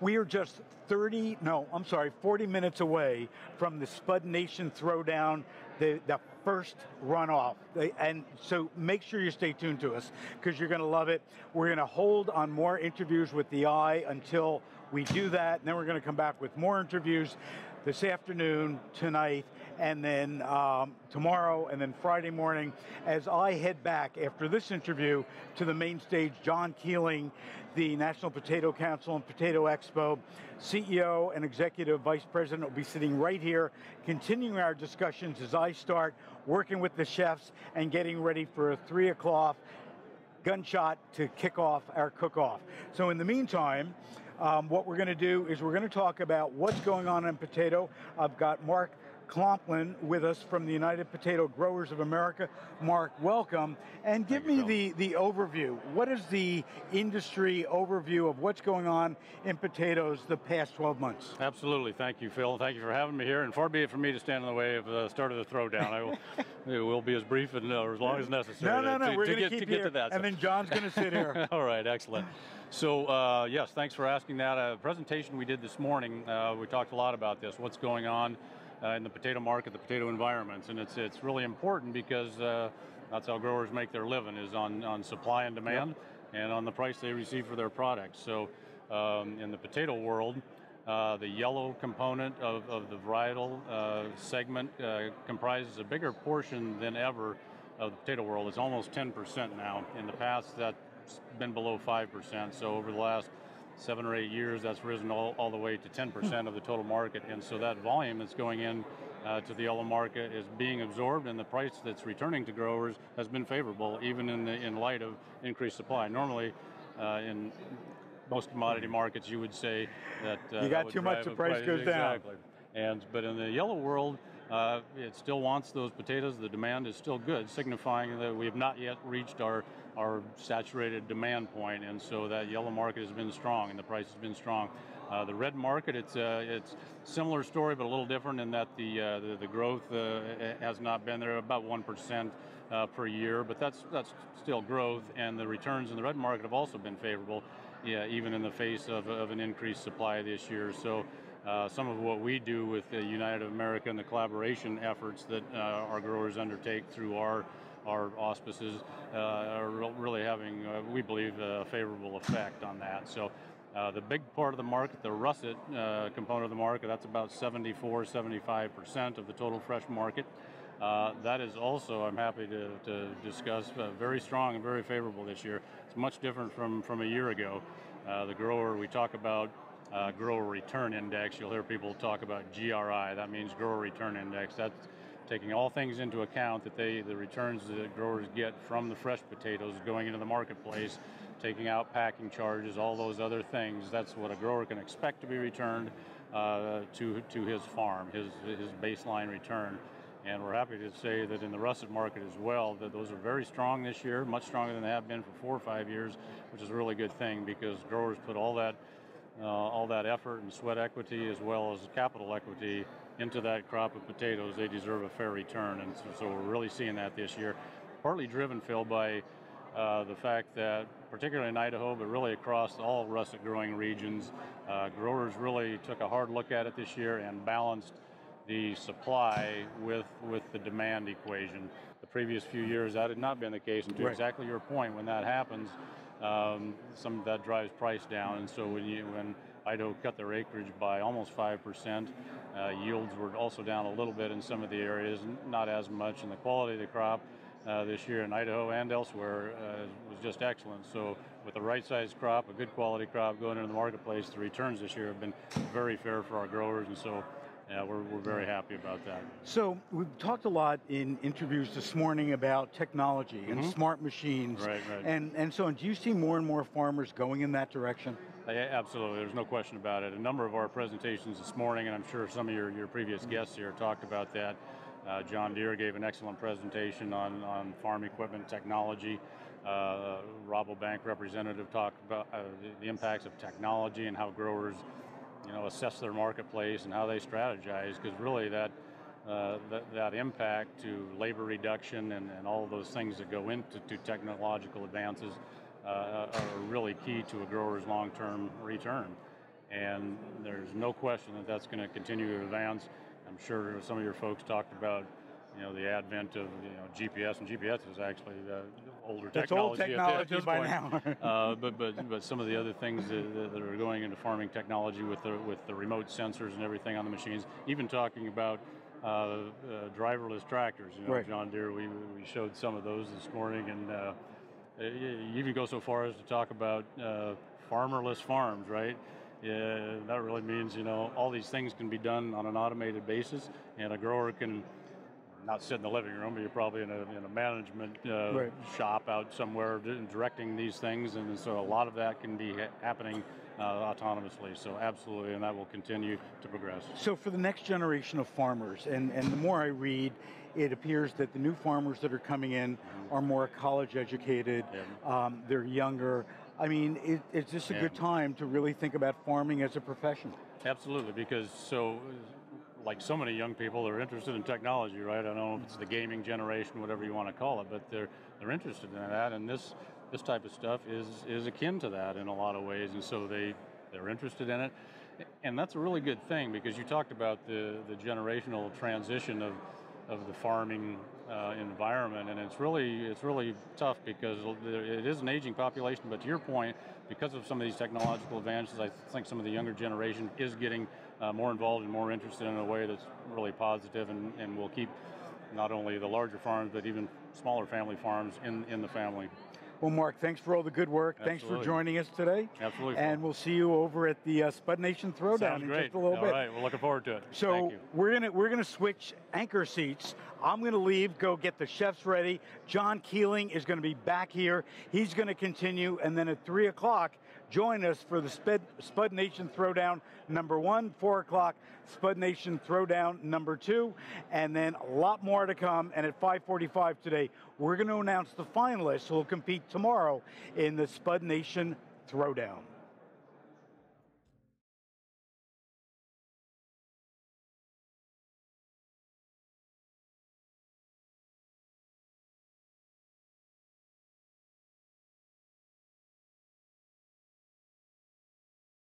We are just 40 minutes away from the Spud Nation Throwdown, the first runoff. And so make sure you stay tuned to us because you're going to love it. We're going to hold on more interviews with the eye until we do that. And then we're going to come back with more interviews this afternoon, tonight, and then tomorrow, and then Friday morning, as I head back after this interview to the main stage. John Keeling, the National Potato Council and Potato Expo CEO and Executive Vice President, will be sitting right here, continuing our discussions as I start working with the chefs and getting ready for a 3 o'clock gunshot to kick off our cook-off. So in the meantime, what we're going to do is we're going to talk about what's going on in potato. I've got Mark Klompien with us from the United Potato Growers of America. Mark, welcome. And give me the overview. What is the industry overview of what's going on in potatoes the past 12 months? Absolutely. Thank you, Phil. Thank you for having me here. And far be it from me to stand in the way of the start of the throwdown. It will be as brief and or as long as necessary. No. We're going to keep get to that. And then John's going to sit here. All right. Excellent. So, yes, thanks for asking that. Presentation we did this morning, we talked a lot about this, what's going on in the potato market, the potato environments, and it's really important because that's how growers make their living, is on supply and demand, and on the price they receive for their products. So in the potato world, the yellow component of the varietal segment comprises a bigger portion than ever of the potato world. It's almost 10% now. In the past, that's been below 5%. So over the last 7 or 8 years, that's risen all the way to 10% of the total market. And so that volume that's going in to the yellow market is being absorbed, and the price that's returning to growers has been favorable, even in light of increased supply. Normally, in most commodity markets, you would say that you got too much, the price goes down. Exactly. But in the yellow world, it still wants those potatoes. The demand is still good, signifying that we have not yet reached our saturated demand point, and so that yellow market has been strong, and the price has been strong. The red market, it's similar story, but a little different in that the growth has not been there, about 1% per year, but that's still growth, and the returns in the red market have also been favorable, even in the face of an increased supply this year. So some of what we do with the United America and the collaboration efforts that our growers undertake through our auspices are really having, we believe, a favorable effect on that. So the big part of the market, the russet component of the market, that's about 74-75% of the total fresh market. That is also, I'm happy to discuss, very strong and very favorable this year. It's much different from a year ago. The grower, we talk about grower return index. You'll hear people talk about GRI. That means grower return index. That's taking all things into account, that the returns that growers get from the fresh potatoes going into the marketplace, taking out packing charges, all those other things. That's what a grower can expect to be returned to his farm, his baseline return. And we're happy to say that in the russet market as well, that those are very strong this year, much stronger than they have been for 4 or 5 years, which is a really good thing because growers put all that effort and sweat equity as well as capital equity into that crop of potatoes. They deserve a fair return, and so we're really seeing that this year. Partly driven, Phil, by the fact that, particularly in Idaho, but really across all russet growing regions, growers really took a hard look at it this year and balanced the supply with the demand equation. The previous few years, that had not been the case, and to exactly your point, when that happens, some of that drives price down. And so when Idaho cut their acreage by almost 5%, yields were also down a little bit in some of the areas, not as much, and the quality of the crop this year in Idaho and elsewhere was just excellent. So with the right-sized crop, a good quality crop going into the marketplace, the returns this year have been very fair for our growers, and so we're very happy about that. So we've talked a lot in interviews this morning about technology and smart machines. Right. And so do you see more and more farmers going in that direction? Absolutely, there's no question about it. A number of our presentations this morning, and I'm sure some of your previous guests here talked about that. John Deere gave an excellent presentation on farm equipment technology. Rabobank representative talked about the impacts of technology and how growers assess their marketplace and how they strategize, because really that impact to labor reduction and all of those things that go into technological advances are really key to a grower's long-term return. and there's no question that that's going to continue to advance. I'm sure some of your folks talked about, the advent of GPS, and GPS is actually older technology. It's old technology at this by point. now. But some of the other things that are going into farming technology with the remote sensors and everything on the machines, even talking about driverless tractors. Right. John Deere, we showed some of those this morning, and you even go so far as to talk about farmerless farms, right? Yeah, that really means, all these things can be done on an automated basis, and a grower can not sit in the living room, but you're probably in a management Right. shop out somewhere directing these things, and so a lot of that can be happening autonomously. So absolutely, and that will continue to progress. So for the next generation of farmers, and the more I read, it appears that the new farmers that are coming in are more college educated, they're younger. I mean, it's just a good time to really think about farming as a profession. Absolutely, because like so many young people, they're interested in technology, right? I don't know if it's the gaming generation, whatever you want to call it, but they're interested in that, and this type of stuff is akin to that in a lot of ways, and so they're interested in it, and that's a really good thing, because you talked about the generational transition of the farming environment, and it's really tough because it is an aging population. But to your point, because of some of these technological advances, I think some of the younger generation is getting more involved and more interested in a way that's really positive, and will keep not only the larger farms but even smaller family farms in the family. Well, Mark, thanks for all the good work. Absolutely. Thanks for joining us today. Absolutely. And we'll see you over at the Spud Nation Throwdown in just a little bit. All right, we're looking forward to it. So Thank you. we're gonna switch anchor seats. I'm gonna leave, go get the chefs ready. John Keeling is gonna be back here. He's gonna continue, and then at 3 o'clock, join us for the Spud Nation Throwdown #1, 4 o'clock, Spud Nation Throwdown #2, and then a lot more to come. And at 5:45 today, we're going to announce the finalists who will compete tomorrow in the Spud Nation Throwdown.